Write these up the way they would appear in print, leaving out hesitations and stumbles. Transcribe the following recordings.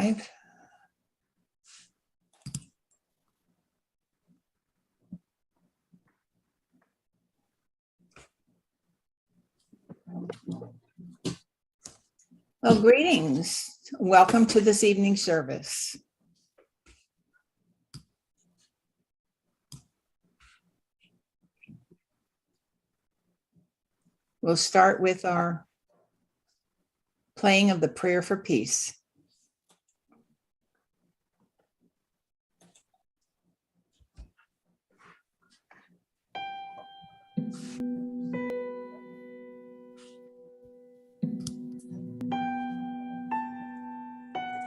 live. Well, greetings. Welcome to this evening service. We'll start with our playing of the prayer for peace.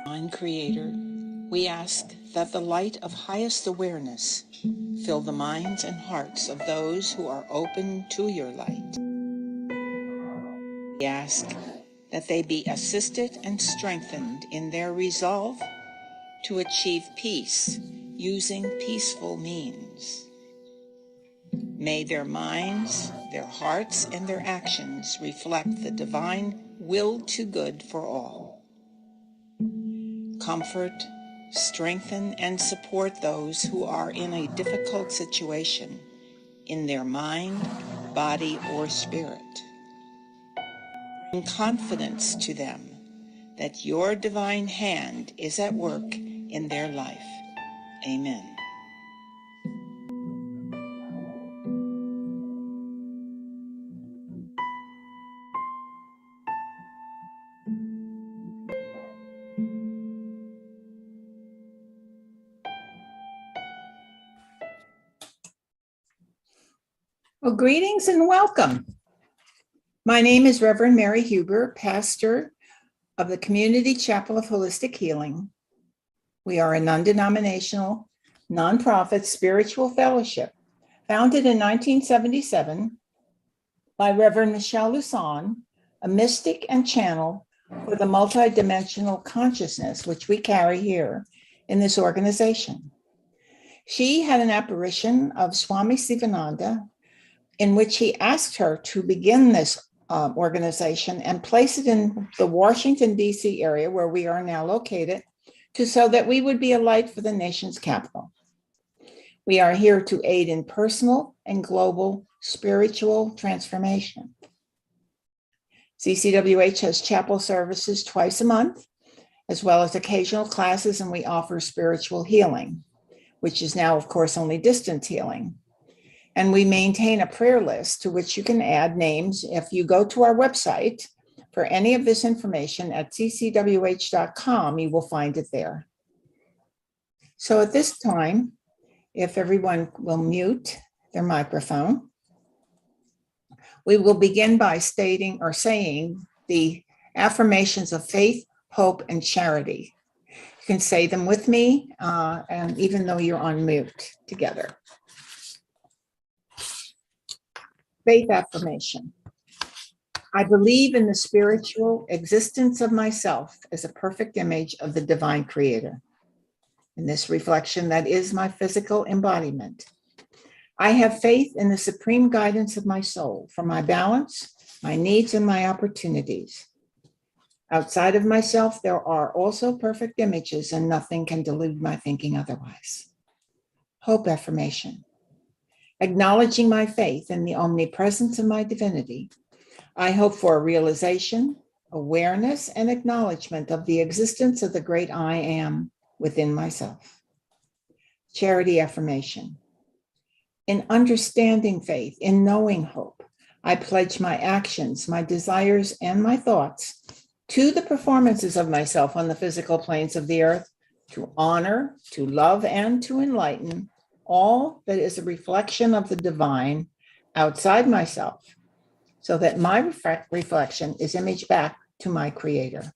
Divine Creator, we ask that the light of highest awareness fill the minds and hearts of those who are open to your light. We ask that they be assisted and strengthened in their resolve to achieve peace using peaceful means. May their minds, their hearts, and their actions reflect the divine will to good for all. Comfort, strengthen, and support those who are in a difficult situation in their mind, body, or spirit. Bring confidence to them that your divine hand is at work in their life. Amen. Well, greetings and welcome. My name is Reverend Mary Huber, pastor of the Community Chapel of Holistic Healing. We are a non-denominational, nonprofit spiritual fellowship founded in 1977 by Reverend Michelle Luson, a mystic and channel for the multidimensional consciousness which we carry here in this organization. She had an apparition of Swami Sivananda in which he asked her to begin this organization and place it in the Washington, D.C. area where we are now located, so that we would be a light for the nation's capital. We are here to aid in personal and global spiritual transformation. CCWH has chapel services twice a month, as well as occasional classes, and we offer spiritual healing, which is now, of course, only distance healing. And we maintain a prayer list to which you can add names. If you go to our website for any of this information at ccwh.com, you will find it there. So at this time, if everyone will mute their microphone, we will begin by stating or saying the affirmations of faith, hope, and charity. You can say them with me, and even though you're on mute together. Faith affirmation. I believe in the spiritual existence of myself as a perfect image of the divine creator. In this reflection, that is my physical embodiment. I have faith in the supreme guidance of my soul for my balance, my needs, and my opportunities. Outside of myself, there are also perfect images, and nothing can delude my thinking otherwise. Hope affirmation. Acknowledging my faith in the omnipresence of my divinity, I hope for a realization, awareness, and acknowledgement of the existence of the great I am within myself. Charity affirmation. In understanding faith, in knowing hope, I pledge my actions, my desires, and my thoughts to the performances of myself on the physical planes of the earth to honor, to love, and to enlighten all that is a reflection of the divine outside myself, so that my reflection is imaged back to my creator.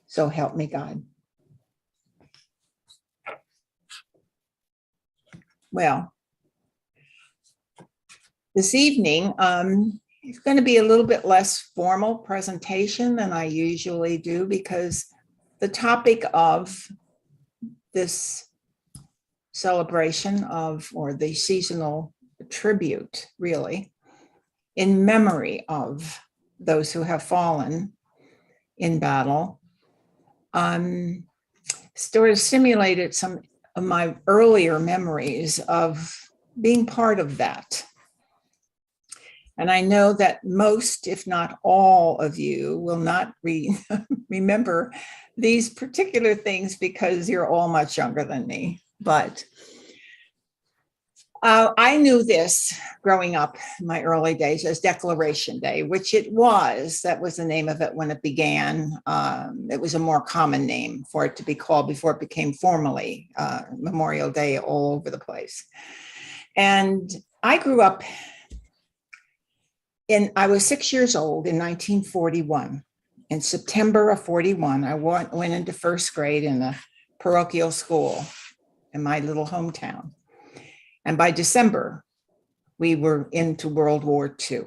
So help me God. Well, this evening, it's going to be a little bit less formal presentation than I usually do, because the topic of this celebration of, or the seasonal tribute, really, in memory of those who have fallen in battle, sort of stimulated some of my earlier memories of being part of that. And I know that most, if not all of you, will not remember these particular things because you're all much younger than me. But I knew this growing up in my early days as Declaration Day, which it was. That was the name of it when it began. It was a more common name for it to be called before it became formally Memorial Day all over the place. And I grew up I was 6 years old in 1941. In September of 41, I went into first grade in a parochial school in my little hometown. And by December, we were into World War II.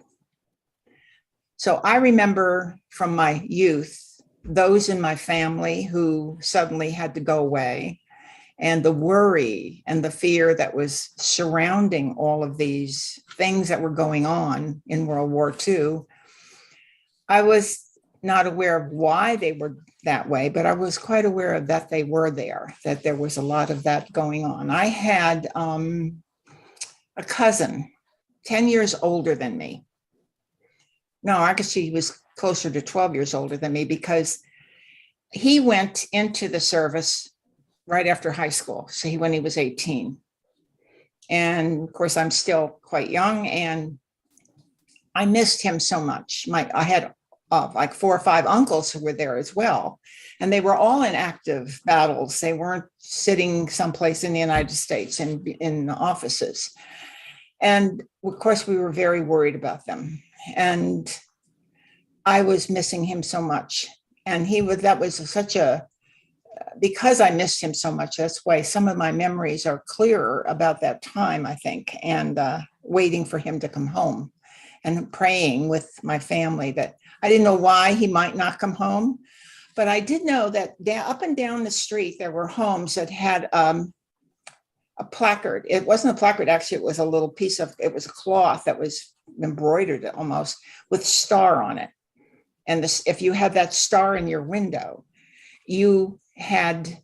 So I remember from my youth, those in my family who suddenly had to go away, and the worry and the fear that was surrounding all of these things that were going on in World War II. I was not aware of why they were that way, but I was quite aware of that they were there, that there was a lot of that going on. I had a cousin 10 years older than me. No, I guess he was closer to 12 years older than me because he went into the service right after high school. So when he was 18. And of course, I'm still quite young and I missed him so much. I had like 4 or 5 uncles who were there as well. And they were all in active battles. They weren't sitting someplace in the United States in offices. And of course, we were very worried about them. And I was missing him so much. And that was such because I missed him so much, that's why some of my memories are clearer about that time, I think, and waiting for him to come home and praying with my family that I didn't know why he might not come home, but I did know that up and down the street, there were homes that had a placard. It wasn't a placard, actually, it was a little it was a cloth that was embroidered almost with star on it. And if you had that star in your window, you had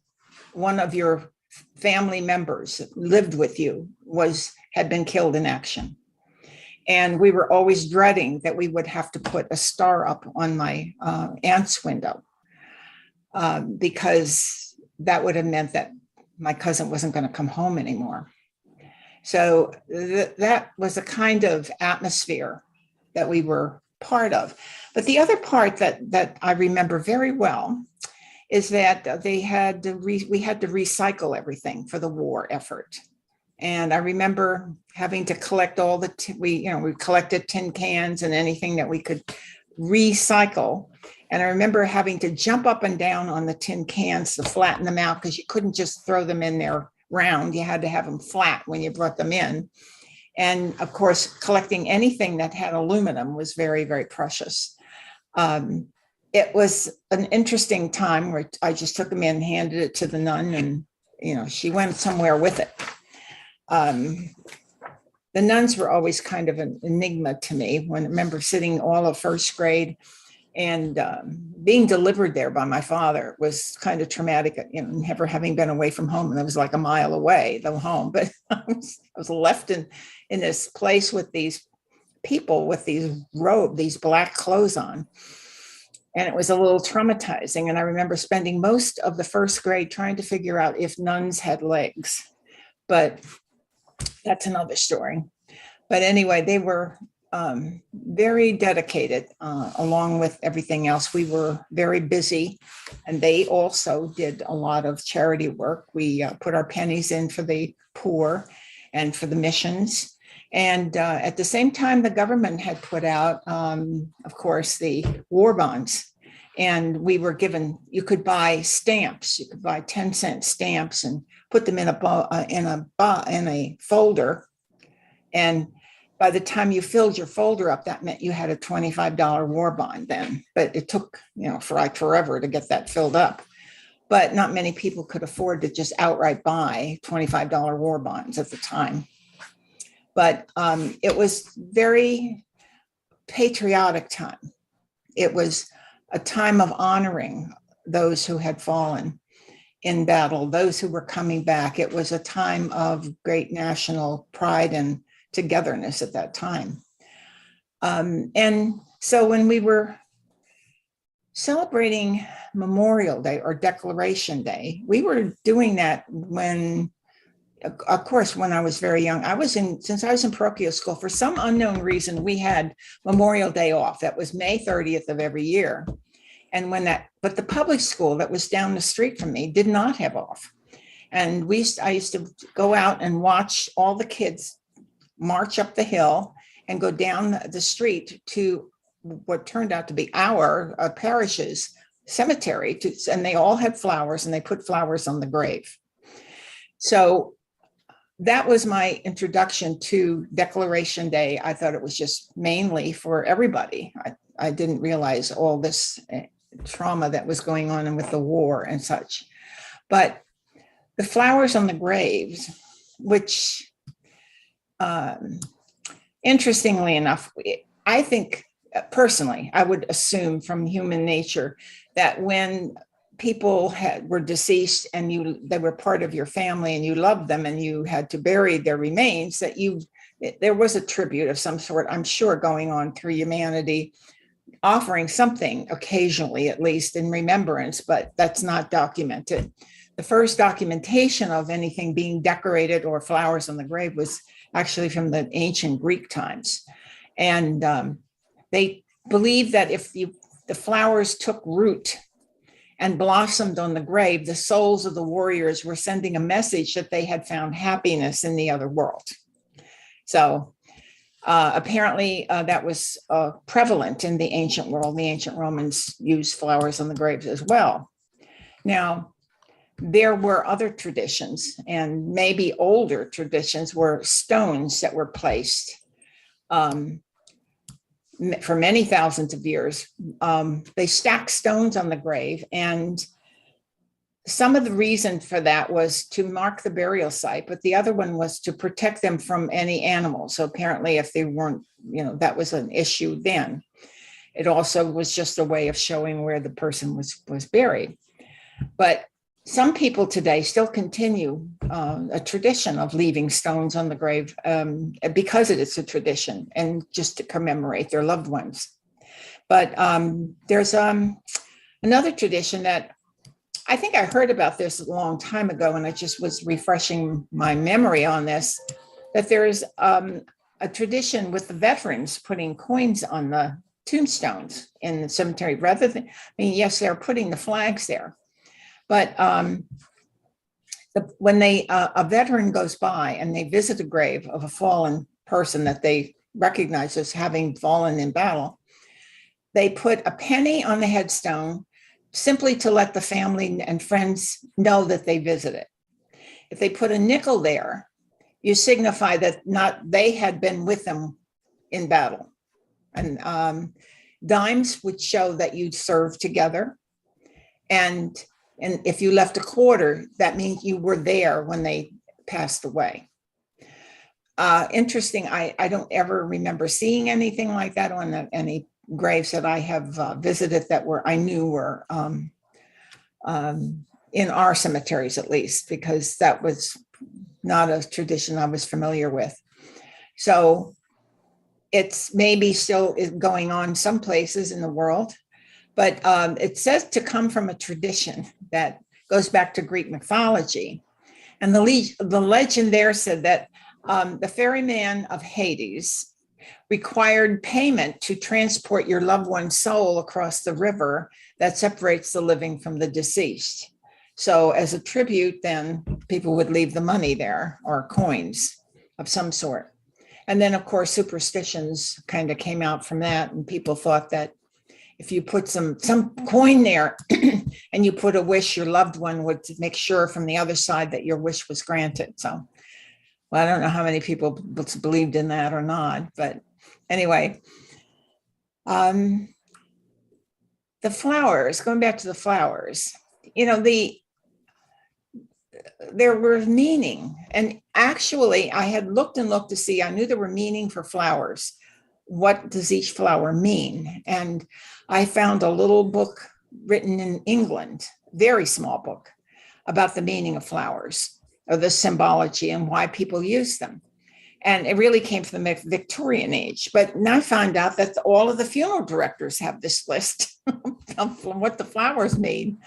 one of your family members that lived with you had been killed in action. And we were always dreading that we would have to put a star up on my aunt's window because that would have meant that my cousin wasn't going to come home anymore. So that was a kind of atmosphere that we were part of. But the other part that I remember very well is that we had to recycle everything for the war effort. And I remember having to collect all we collected tin cans and anything that we could recycle. And I remember having to jump up and down on the tin cans to flatten them out because you couldn't just throw them in there round. You had to have them flat when you brought them in. And of course, collecting anything that had aluminum was very, very precious. It was an interesting time where I just took them in, handed it to the nun, and she went somewhere with it. The nuns were always kind of an enigma to me. I remember sitting all of first grade and being delivered there by my father was kind of traumatic, never having been away from home. And it was like a mile away, the home, but I was left in this place with these people with these black clothes on. And it was a little traumatizing. And I remember spending most of the first grade trying to figure out if nuns had legs, but that's another story. But anyway, they were very dedicated along with everything else. We were very busy, and they also did a lot of charity work. We put our pennies in for the poor and for the missions. And at the same time, the government had put out, of course, the war bonds. And we were given, you could buy stamps, you could buy 10-cent stamps and put them in a folder. And by the time you filled your folder up, that meant you had a $25 war bond then. But it took, for like forever to get that filled up. But not many people could afford to just outright buy $25 war bonds at the time. But it was very patriotic time. It was a time of honoring those who had fallen. in battle, those who were coming back. It was a time of great national pride and togetherness at that time. And so when we were celebrating Memorial Day or Declaration Day, we were doing that when, of course, when I was very young. Since I was in parochial school, for some unknown reason, we had Memorial Day off. That was May 30th of every year. And but the public school that was down the street from me did not have off. And I used to go out and watch all the kids march up the hill and go down the street to what turned out to be our parish's cemetery. And they all had flowers, and they put flowers on the grave. So that was my introduction to Declaration Day. I thought it was just mainly for everybody. I didn't realize all this trauma that was going on with the war and such. But the flowers on the graves, which interestingly enough, I think personally, I would assume from human nature that when people were deceased and they were part of your family and you loved them and you had to bury their remains, that there was a tribute of some sort, I'm sure, going on through humanity, offering something occasionally, at least in remembrance, but that's not documented. The first documentation of anything being decorated or flowers on the grave was actually from the ancient Greek times. And they believed that if the flowers took root and blossomed on the grave, the souls of the warriors were sending a message that they had found happiness in the other world. So apparently that was prevalent in the ancient world. The ancient Romans used flowers on the graves as well. Now, there were other traditions, and maybe older traditions, were stones that were placed for many thousands of years. They stacked stones on the grave, and some of the reason for that was to mark the burial site, but the other one was to protect them from any animals. So apparently if they weren't, that was an issue then. It also was just a way of showing where the person was buried. But some people today still continue a tradition of leaving stones on the grave because it is a tradition and just to commemorate their loved ones. But there's another tradition that I think I heard about this a long time ago, and I just was refreshing my memory on this, that there's a tradition with the veterans putting coins on the tombstones in the cemetery rather than, yes, they're putting the flags there. But when a veteran goes by and they visit a grave of a fallen person that they recognize as having fallen in battle, they put a penny on the headstone simply to let the family and friends know that they visited. If they put a nickel there, you signify that they had been with them in battle. And dimes would show that you'd served together. And if you left a quarter, that means you were there when they passed away. Interesting, I don't ever remember seeing anything like that on any graves that I have visited that I knew were in our cemeteries, at least, because that was not a tradition I was familiar with. So it's maybe still going on some places in the world, but it says to come from a tradition that goes back to Greek mythology. And the legend there said that the ferryman of Hades required payment to transport your loved one's soul across the river that separates the living from the deceased. So as a tribute, then people would leave the money there or coins of some sort. And then, of course, superstitions kind of came out from that. And people thought that if you put some coin there and you put a wish, your loved one would make sure from the other side that your wish was granted. So, well, I don't know how many people believed in that or not, but anyway, the flowers, going back to the flowers, there was meaning. And actually, I had looked and looked to see, I knew there were meaning for flowers. What does each flower mean? And I found a little book written in England, very small book, about the meaning of flowers or the symbology and why people use them. And it really came from the Victorian age. But now I found out that all of the funeral directors have this list of what the flowers mean.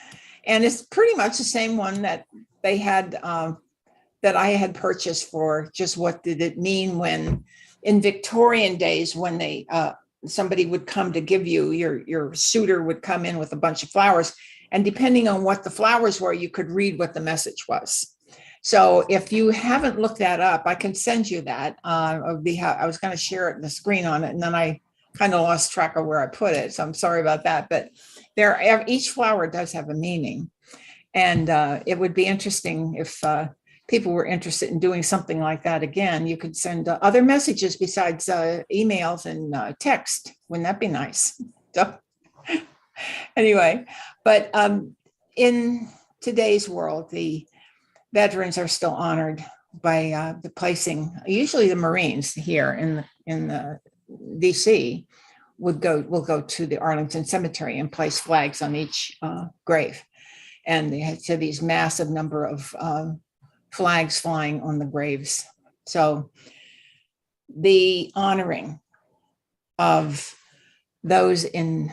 And it's pretty much the same one that they had, that I had purchased for just what did it mean when in Victorian days, when they somebody would come to give you, your suitor would come in with a bunch of flowers. And depending on what the flowers were, you could read what the message was. So if you haven't looked that up, I can send you that. I was going to share it in the screen on it, and then I kind of lost track of where I put it. So I'm sorry about that. But each flower does have a meaning. And it would be interesting if people were interested in doing something like that again. You could send other messages besides emails and text. Wouldn't that be nice? So anyway, but in today's world, the veterans are still honored by the placing. Usually, the Marines here in the DC will go to the Arlington Cemetery and place flags on each grave, and they had these massive number of flags flying on the graves. So the honoring of those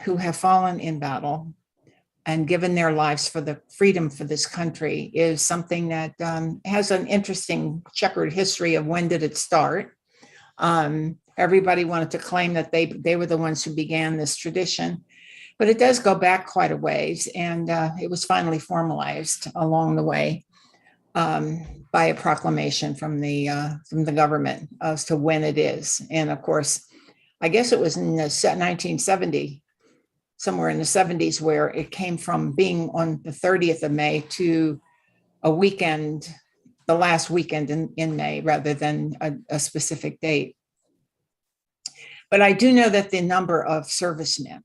who have fallen in battle and given their lives for the freedom for this country is something that has an interesting checkered history of when did it start. Everybody wanted to claim that they were the ones who began this tradition, but it does go back quite a ways, and it was finally formalized along the way by a proclamation from the government as to when it is. And of course, I guess it was in 1970, somewhere in the 70s, where it came from being on the 30th of May to a weekend, the last weekend in May, rather than a specific date. But I do know that the number of servicemen,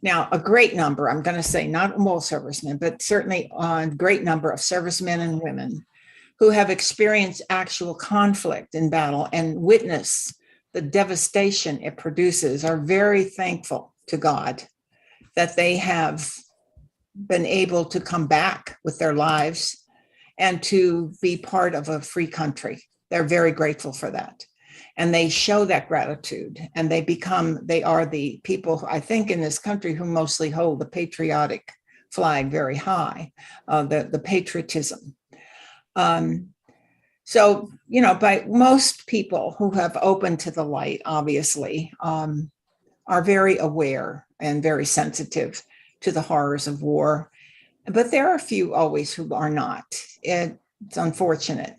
now a great number, I'm going to say not all servicemen, but certainly a great number of servicemen and women who have experienced actual conflict in battle and witness the devastation it produces, are very thankful to God that they have been able to come back with their lives and to be part of a free country. They're very grateful for that. And they show that gratitude, and they are the people, I think, in this country who mostly hold the patriotic flag very high, the patriotism. So, by most people who have opened to the light, obviously, are very aware and very sensitive to the horrors of war. But there are a few always who are not. It's unfortunate.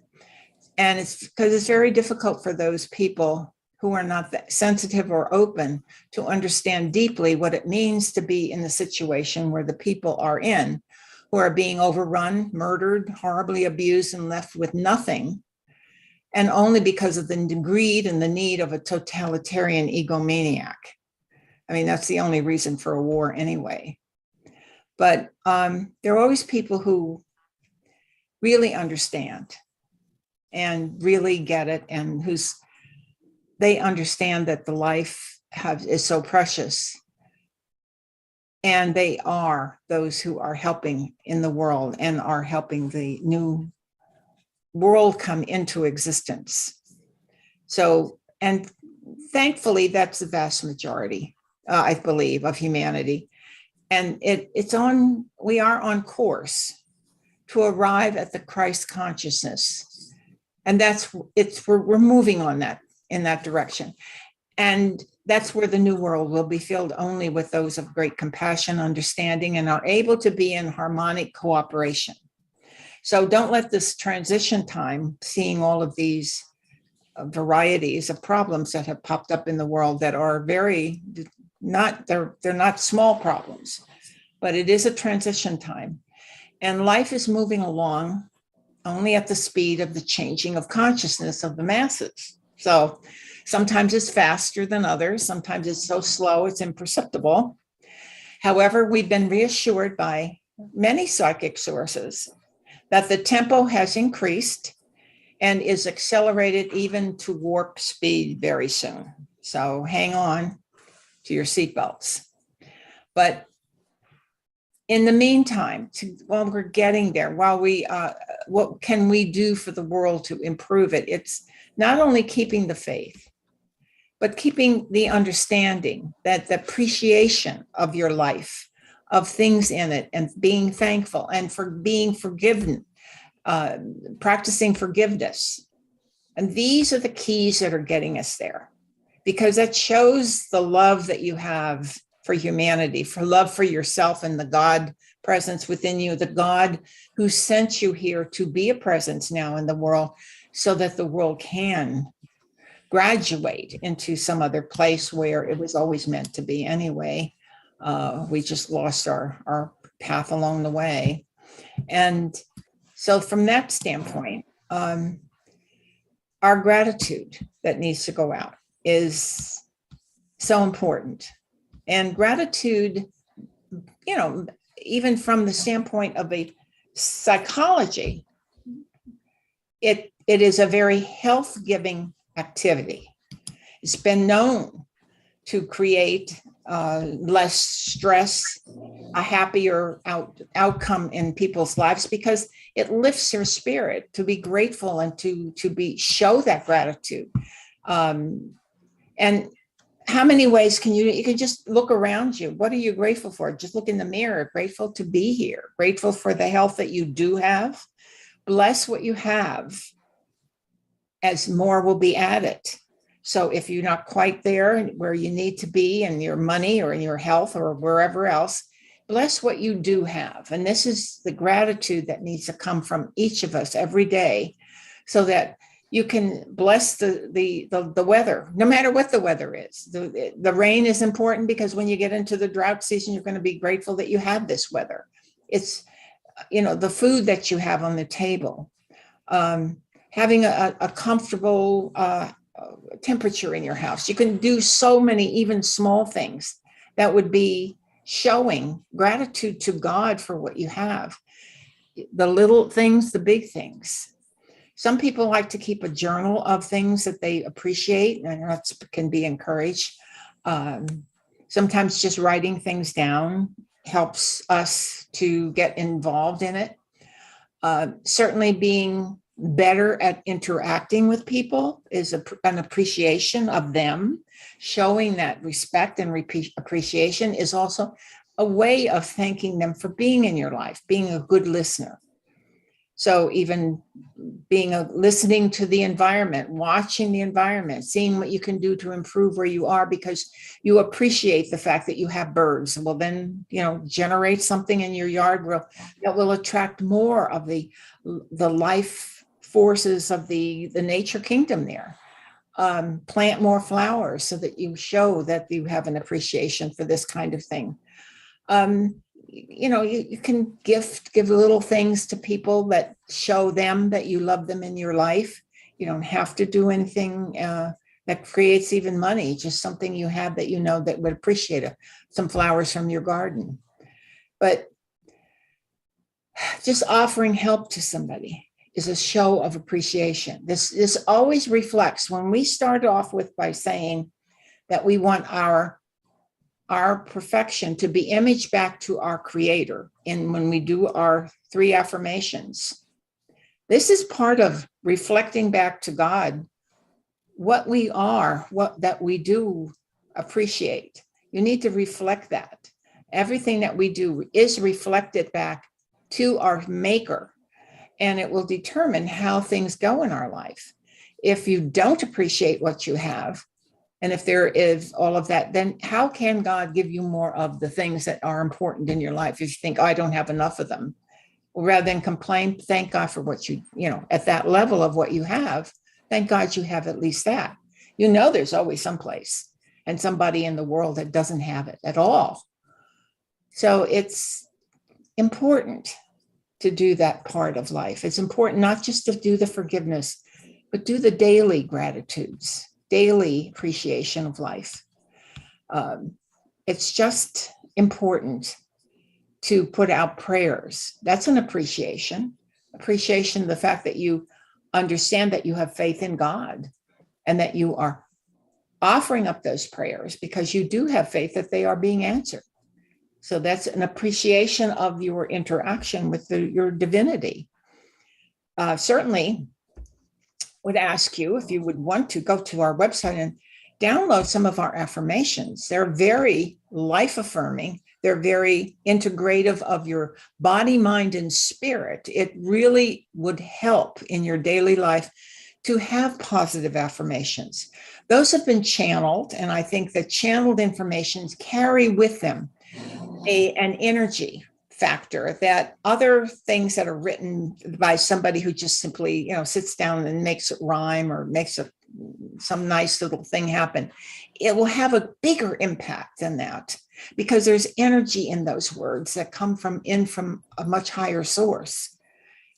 And it's because it's very difficult for those people who are not that sensitive or open to understand deeply what it means to be in the situation where the people are in, who are being overrun, murdered, horribly abused, and left with nothing. And only because of the greed and the need of a totalitarian egomaniac. I mean, that's the only reason for a war anyway. But there are always people who really understand and really get it, and they understand that the life is so precious. And they are those who are helping in the world and are helping the new world come into existence. So, and thankfully, that's the vast majority, I believe, of humanity. And we are on course to arrive at the Christ consciousness. And we're moving in that direction. And that's where the new world will be filled only with those of great compassion, understanding, and are able to be in harmonic cooperation. So don't let this transition time, seeing all of these varieties of problems that have popped up in the world that are they're not small problems, but it is a transition time. And life is moving along only at the speed of the changing of consciousness of the masses. So sometimes it's faster than others. Sometimes it's so slow, it's imperceptible. However, we've been reassured by many psychic sources that the tempo has increased and is accelerated even to warp speed very soon. So hang on to your seatbelts. But in the meantime, while we're getting there, while what can we do for the world to improve it? It's not only keeping the faith, but keeping the understanding, that the appreciation of your life, of things in it, and being thankful and for being forgiven, practicing forgiveness. And these are the keys that are getting us there, because that shows the love that you have for humanity, for love for yourself and the God presence within you, the God who sent you here to be a presence now in the world, so that the world can graduate into some other place where it was always meant to be anyway. We just lost our path along the way. And so from that standpoint, our gratitude that needs to go out is so important. And gratitude, even from the standpoint of a psychology, it is a very health-giving activity. It's been known to create less stress, a happier outcome in people's lives, because it lifts their spirit to be grateful and to show that gratitude. And how many ways can you can just look around you? What are you grateful for? Just look in the mirror. Grateful to be here. Grateful for the health that you do have. Bless what you have, as more will be added. So if you're not quite there where you need to be in your money or in your health or wherever else, bless what you do have. And this is the gratitude that needs to come from each of us every day, so that you can bless the weather, no matter what the weather is. The rain is important, because when you get into the drought season, you're going to be grateful that you have this weather. It's, the food that you have on the table, having a comfortable temperature in your house. You can do so many, even small things that would be showing gratitude to God for what you have. The little things, the big things. Some people like to keep a journal of things that they appreciate, and that can be encouraged. Sometimes just writing things down helps us to get involved in it. Certainly being better at interacting with people is an appreciation of them. Showing that respect and appreciation is also a way of thanking them for being in your life, being a good listener. So even listening to the environment, watching the environment, seeing what you can do to improve where you are, because you appreciate the fact that you have birds. Well, then, generate something in your yard that will attract more of the life forces of the nature kingdom there. Plant more flowers so that you show that you have an appreciation for this kind of thing. You can give little things to people that show them that you love them in your life. You don't have to do anything that creates even money, just something you have that that would appreciate it. Some flowers from your garden. But just offering help to somebody is a show of appreciation. This always reflects when we start off by saying that we want our perfection to be imaged back to our Creator. And when we do our 3 affirmations, this is part of reflecting back to God what we are, that we do appreciate. You need to reflect that. Everything that we do is reflected back to our Maker, and it will determine how things go in our life. If you don't appreciate what you have, and if there is all of that, then how can God give you more of the things that are important in your life? If you think, I don't have enough of them, well, rather than complain, thank God for what at that level of what you have, thank God you have at least that. There's always someplace and somebody in the world that doesn't have it at all. So it's important to do that part of life. It's important not just to do the forgiveness, but do the daily gratitudes, daily appreciation of life. It's just important to put out prayers. That's an appreciation of the fact that you understand that you have faith in God and that you are offering up those prayers because you do have faith that they are being answered. So that's an appreciation of your interaction with your divinity. Certainly would ask you if you would want to go to our website and download some of our affirmations. They're very life affirming. They're very integrative of your body, mind, and spirit. It really would help in your daily life to have positive affirmations. Those have been channeled, and I think that channeled informations carry with them an energy factor that other things that are written by somebody who just simply, sits down and makes it rhyme or makes some nice little thing happen, it will have a bigger impact than that, because there's energy in those words that come from a much higher source.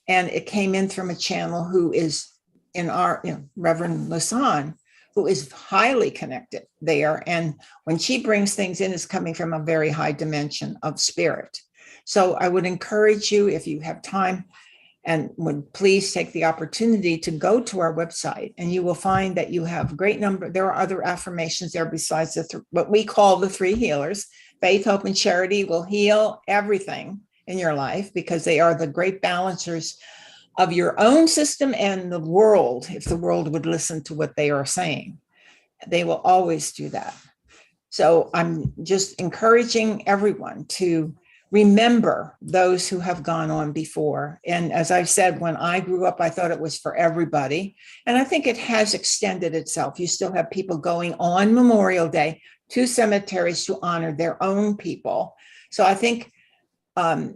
And it came in from a channel who is in our, Reverend Lasan, who is highly connected there. And when she brings things in, it's coming from a very high dimension of spirit. So I would encourage you, if you have time, and would please take the opportunity to go to our website, and you will find that you have a great number. There are other affirmations there besides what we call the three healers. Faith, hope, and charity will heal everything in your life, because they are the great balancers of your own system and the world. If the world would listen to what they are saying, they will always do that. So I'm just encouraging everyone to remember those who have gone on before. And as I said, when I grew up, I thought it was for everybody. And I think it has extended itself. You still have people going on Memorial Day to cemeteries to honor their own people. So I think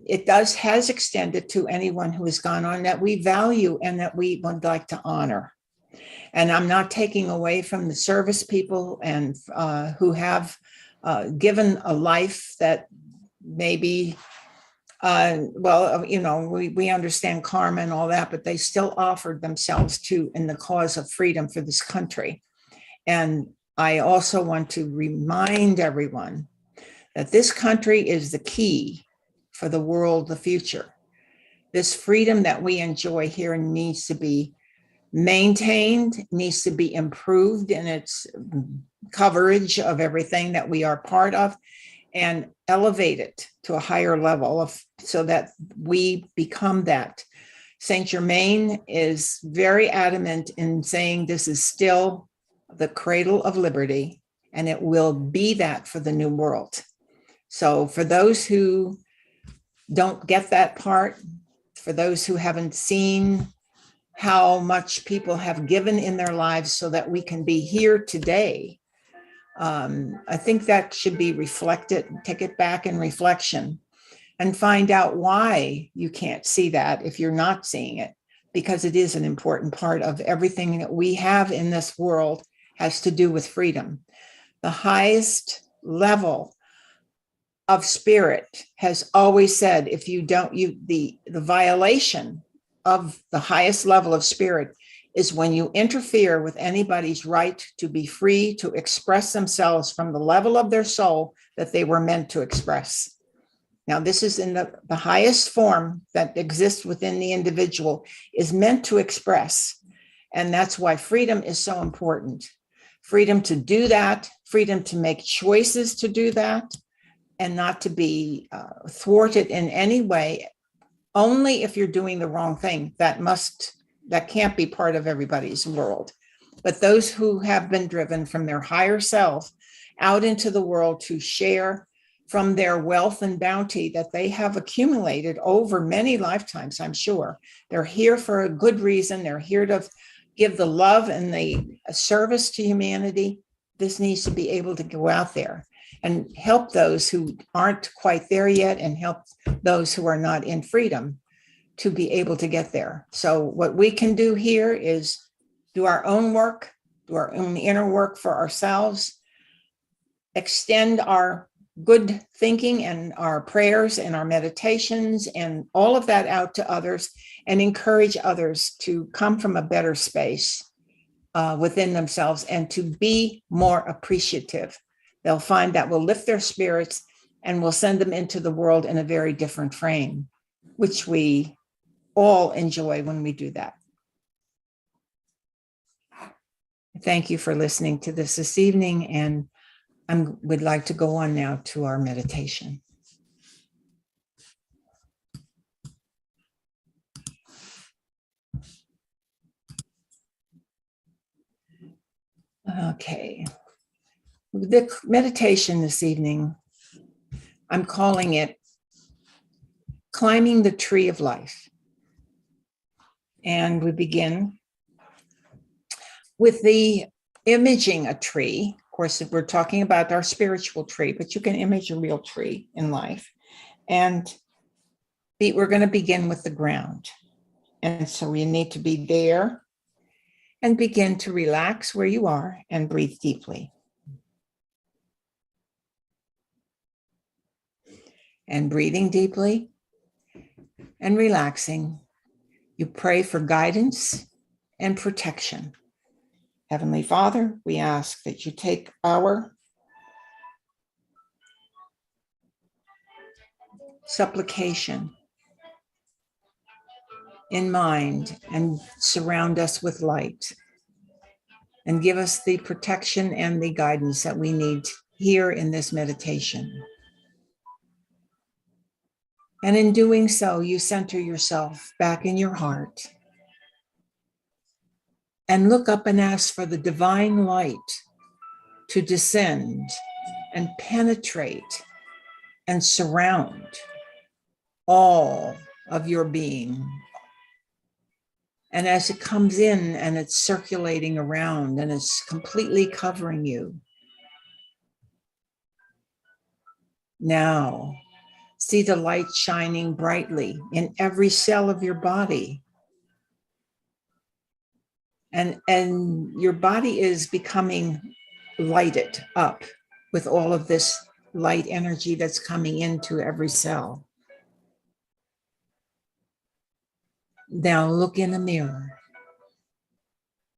it has extended to anyone who has gone on that we value and that we would like to honor. And I'm not taking away from the service people and who have given a life that maybe, we understand karma and all that, but they still offered themselves in the cause of freedom for this country. And I also want to remind everyone that this country is the key for the world, the future. This freedom that we enjoy here needs to be maintained, needs to be improved in its coverage of everything that we are part of, and elevate it to a higher level so that we become that. Saint Germain is very adamant in saying this is still the cradle of liberty, and it will be that for the new world. So for those who don't get that part, for those who haven't seen how much people have given in their lives so that we can be here today, I think that should be reflected. Take it back in reflection and find out why you can't see that if you're not seeing it, because it is an important part of everything that we have in this world has to do with freedom. The highest level of spirit has always said, if you don't, the violation of the highest level of spirit is when you interfere with anybody's right to be free to express themselves from the level of their soul that they were meant to express. Now, this is in the highest form that exists within the individual, is meant to express. And that's why freedom is so important. Freedom to do that, freedom to make choices to do that, and not to be thwarted in any way. Only if you're doing the wrong thing, that can't be part of everybody's world. But those who have been driven from their higher self out into the world to share from their wealth and bounty that they have accumulated over many lifetimes, I'm sure. They're here for a good reason. They're here to give the love and the service to humanity. This needs to be able to go out there and help those who aren't quite there yet, and help those who are not in freedom to be able to get there. So what we can do here is do our own work, do our own inner work for ourselves, extend our good thinking and our prayers and our meditations and all of that out to others, and encourage others to come from a better space within themselves and to be more appreciative. They'll find that will lift their spirits and will send them into the world in a very different frame, which we all enjoy when we do that. Thank you for listening to this evening, and I would like to go on now to our meditation. Okay. The meditation this evening, I'm calling it Climbing the Tree of Life. And we begin with the imaging a tree. Of course, we're talking about our spiritual tree, but you can image a real tree in life. And we're going to begin with the ground. And so we need to be there and begin to relax where you are and breathe deeply. And breathing deeply and relaxing, you pray for guidance and protection. Heavenly Father, we ask that you take our supplication in mind and surround us with light and give us the protection and the guidance that we need here in this meditation. And in doing so, you center yourself back in your heart and look up and ask for the divine light to descend and penetrate and surround all of your being. And as it comes in and it's circulating around and it's completely covering you, now see the light shining brightly in every cell of your body. And your body is becoming lighted up with all of this light energy that's coming into every cell. Now look in the mirror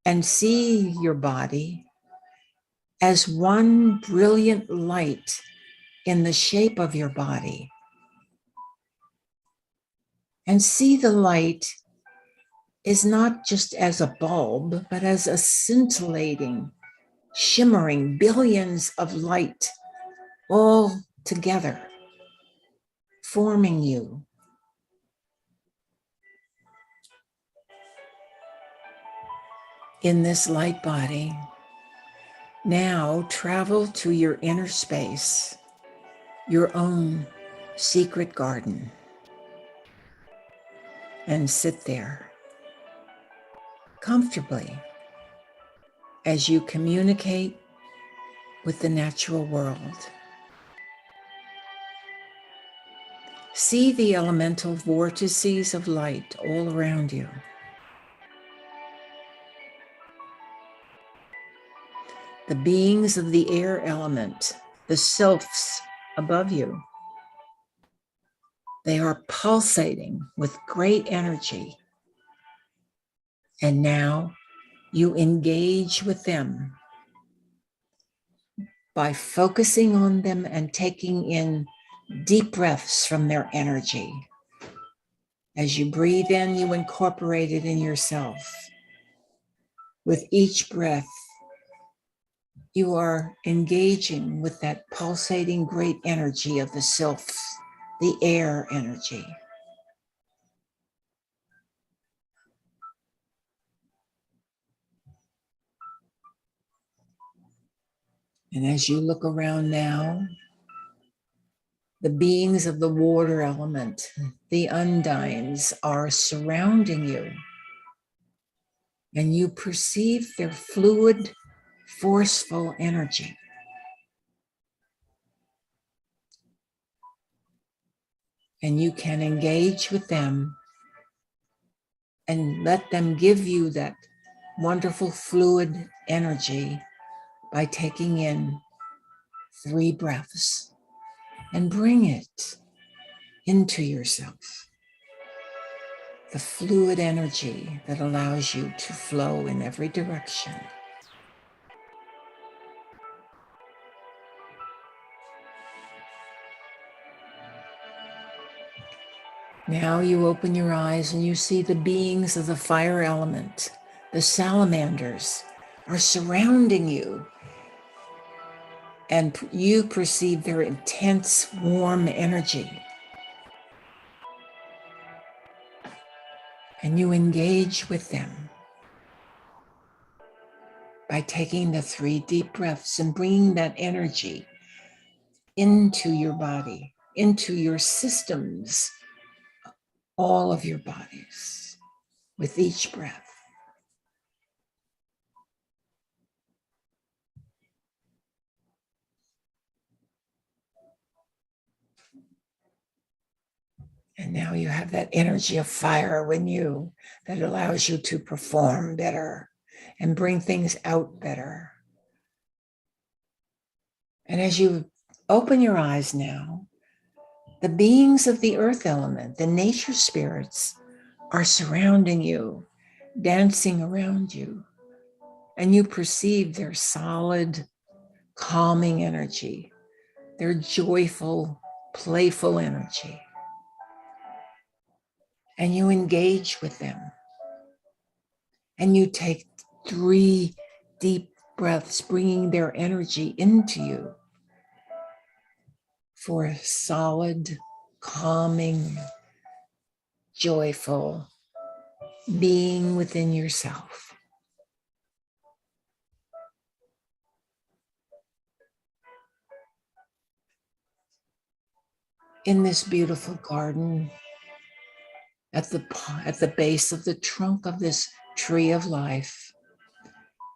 and see your body as one brilliant light in the shape of your body. And see the light is not just as a bulb, but as a scintillating, shimmering billions of light all together, forming you. In this light body, now travel to your inner space, your own secret garden, and sit there comfortably as you communicate with the natural world. See the elemental vortices of light all around you. The beings of the air element, the sylphs above you, they are pulsating with great energy. And now you engage with them by focusing on them and taking in deep breaths from their energy. As you breathe in, you incorporate it in yourself. With each breath, you are engaging with that pulsating great energy of the sylphs, the air energy. And as you look around now, the beings of the water element, the undines, are surrounding you. And you perceive their fluid, forceful energy. And you can engage with them and let them give you that wonderful fluid energy by taking in 3 breaths and bring it into yourself. The fluid energy that allows you to flow in every direction. Now you open your eyes and you see the beings of the fire element, the salamanders, are surrounding you. And you perceive their intense, warm energy. And you engage with them by taking the 3 deep breaths and bringing that energy into your body, into your systems, all of your bodies, with each breath. And now you have that energy of fire in you that allows you to perform better and bring things out better. And as you open your eyes now, the beings of the earth element, the nature spirits, are surrounding you, dancing around you. And you perceive their solid, calming energy, their joyful, playful energy. And you engage with them. And you take 3 deep breaths, bringing their energy into you for a solid, calming, joyful being within yourself. In this beautiful garden, at the base of the trunk of this tree of life,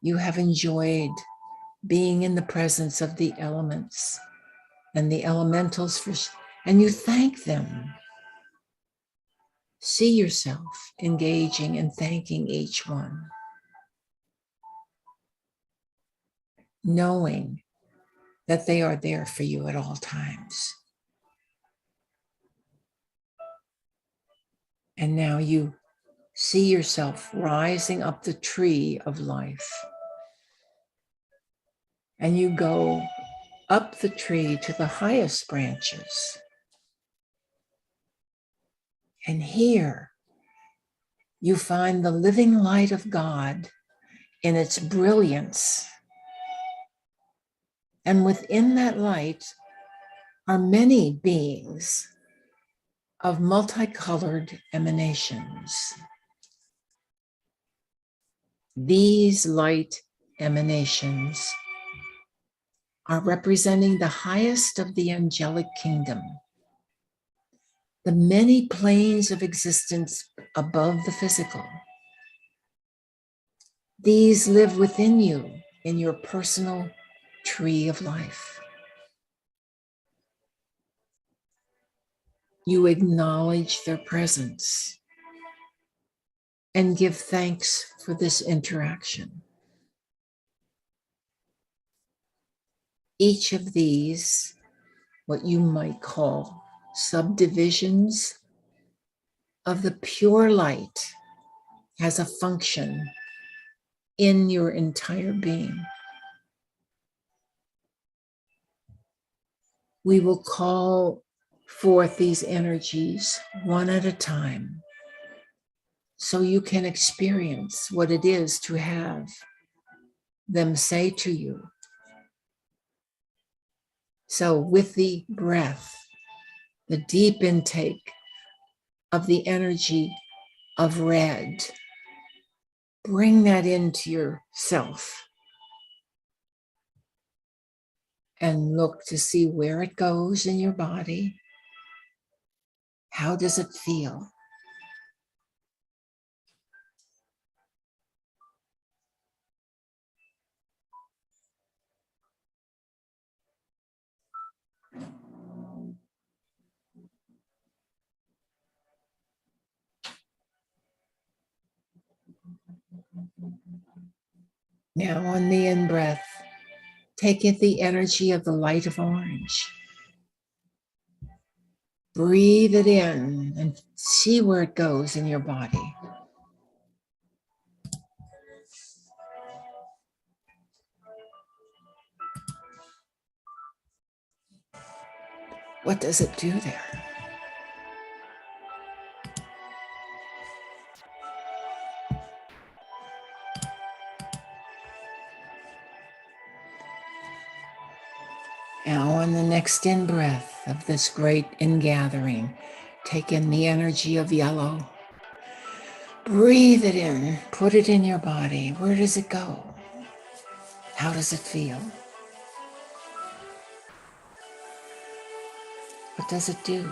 you have enjoyed being in the presence of the elements and the elementals, and you thank them. See yourself engaging and thanking each one, knowing that they are there for you at all times. And now you see yourself rising up the tree of life. And you go up the tree to the highest branches. And here you find the living light of God in its brilliance. And within that light are many beings of multicolored emanations. These light emanations are representing the highest of the angelic kingdom, the many planes of existence above the physical. These live within you in your personal tree of life. You acknowledge their presence and give thanks for this interaction. Each of these, what you might call subdivisions of the pure light, has a function in your entire being. We will call forth these energies one at a time so you can experience what it is to have them say to you. So with the breath, the deep intake of the energy of red, bring that into yourself and look to see where it goes in your body. How does it feel? Now on the in-breath, take in the energy of the light of orange. Breathe it in and see where it goes in your body. What does it do there? Now on the next in-breath of this great ingathering, take in the energy of yellow. Breathe it in, put it in your body. Where does it go? How does it feel? What does it do?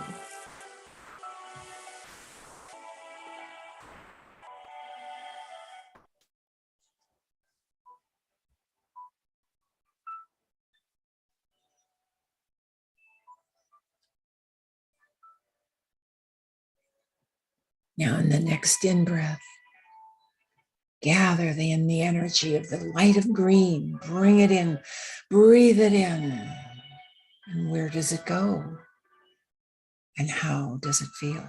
Now, in the next in breath, gather in the energy of the light of green. Bring it in, breathe it in. And where does it go? And how does it feel?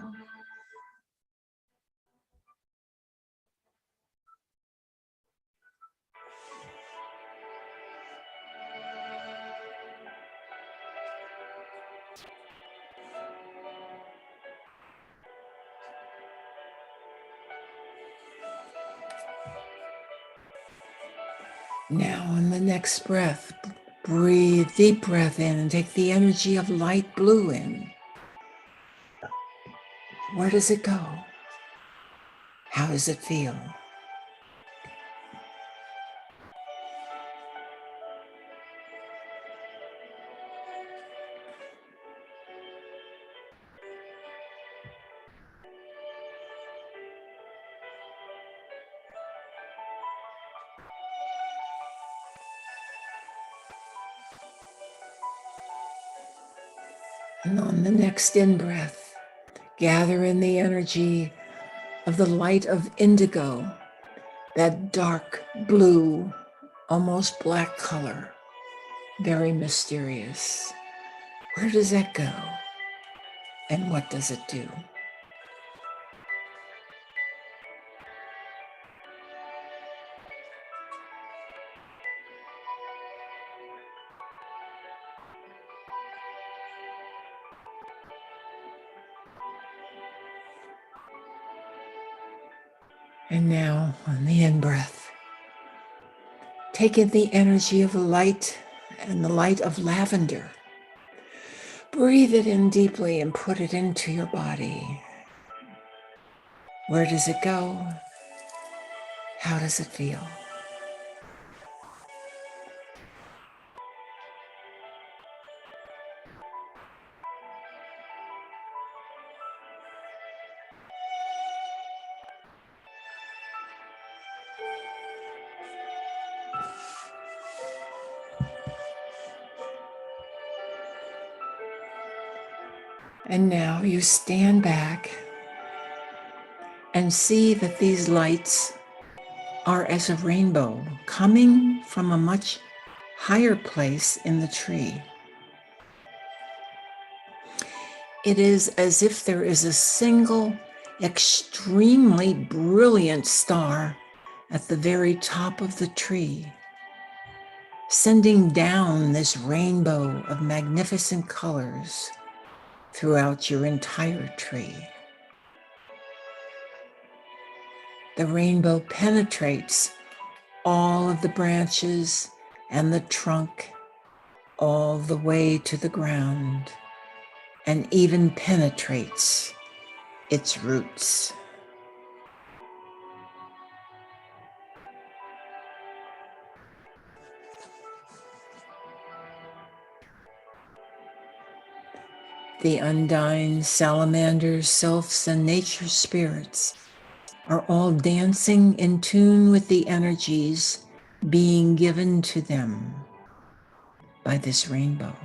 Now, on the next breath, breathe deep breath in and take the energy of light blue in. Where does it go? How does it feel? And on the next in breath, gather in the energy of the light of indigo, that dark blue, almost black color, very mysterious. Where does that go? And what does it do? And now on the in breath, take in the energy of the light and the light of lavender. Breathe it in deeply and put it into your body. Where does it go? How does it feel? And now you stand back and see that these lights are as a rainbow coming from a much higher place in the tree. It is as if there is a single extremely brilliant star at the very top of the tree, sending down this rainbow of magnificent colors throughout your entire tree. The rainbow penetrates all of the branches and the trunk all the way to the ground, and even penetrates its roots. The undying salamanders, sylphs, and nature spirits are all dancing in tune with the energies being given to them by this rainbow.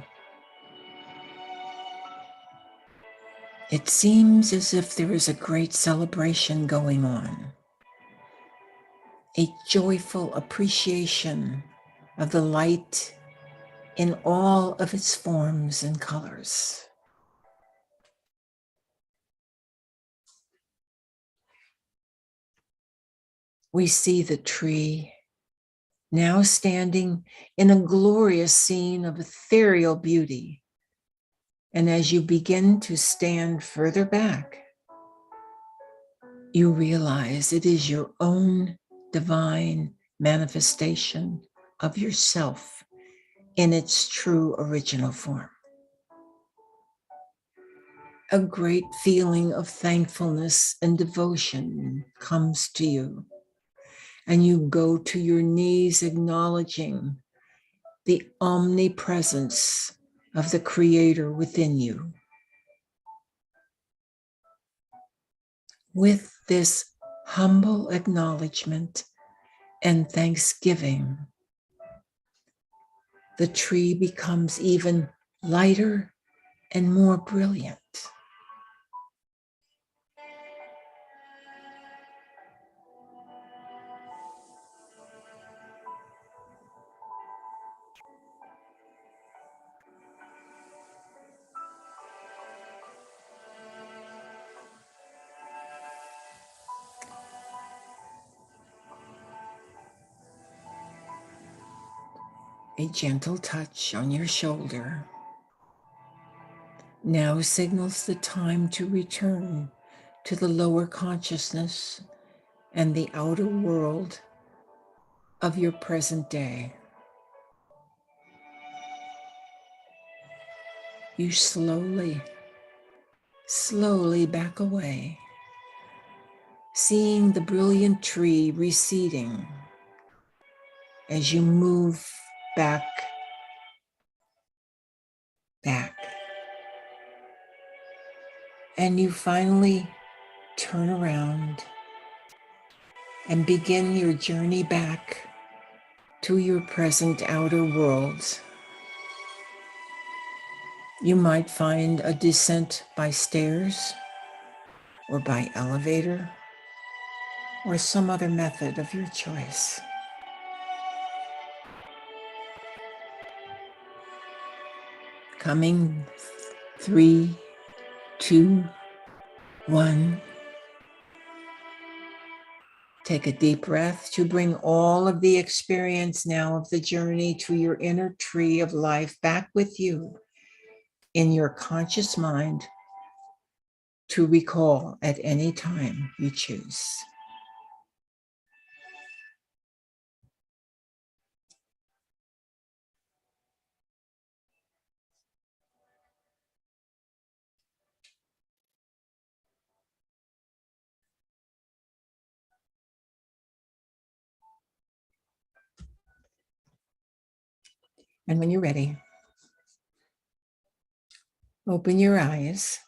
It seems as if there is a great celebration going on, a joyful appreciation of the light in all of its forms and colors. We see the tree now standing in a glorious scene of ethereal beauty. And as you begin to stand further back, you realize it is your own divine manifestation of yourself in its true original form. A great feeling of thankfulness and devotion comes to you, and you go to your knees acknowledging the omnipresence of the Creator within you. With this humble acknowledgement and thanksgiving, the tree becomes even lighter and more brilliant. A gentle touch on your shoulder now signals the time to return to the lower consciousness and the outer world of your present day. You slowly back away, seeing the brilliant tree receding as you move back. And you finally turn around and begin your journey back to your present outer world. You might find a descent by stairs or by elevator or some other method of your choice. Coming 3, 2, 1. Take a deep breath to bring all of the experience now of the journey to your inner tree of life back with you in your conscious mind to recall at any time you choose. And when you're ready, open your eyes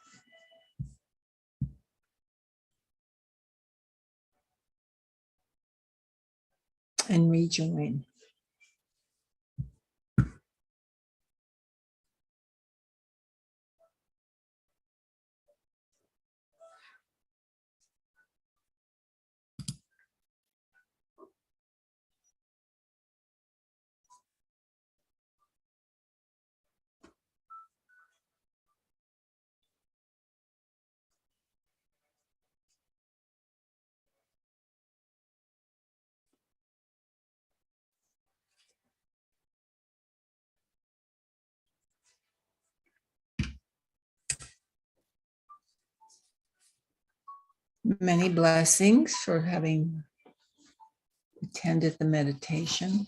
and rejoin. Many blessings for having attended the meditation.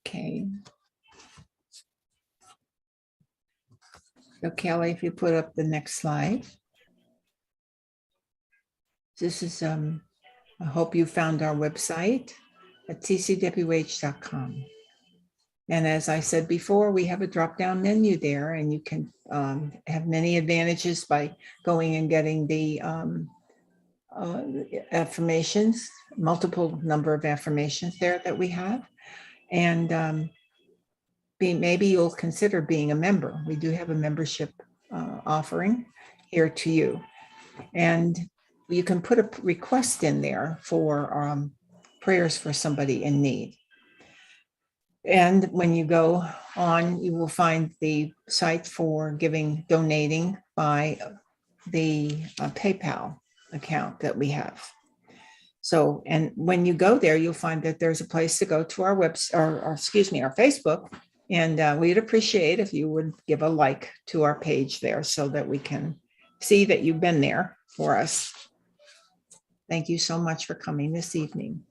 Okay. So Kelly, if you put up the next slide. This is, I hope you found our website at CCWH.com. And as I said before, we have a drop-down menu there, and you can have many advantages by going and getting the affirmations, multiple number of affirmations there that we have. And maybe you'll consider being a member. We do have a membership offering here to you. And you can put a request in there for prayers for somebody in need. And when you go on, you will find the site for donating by the PayPal account that we have. So, and when you go there, you'll find that there's a place to go to our website, or our Facebook. And we'd appreciate if you would give a like to our page there so that we can see that you've been there for us. Thank you so much for coming this evening.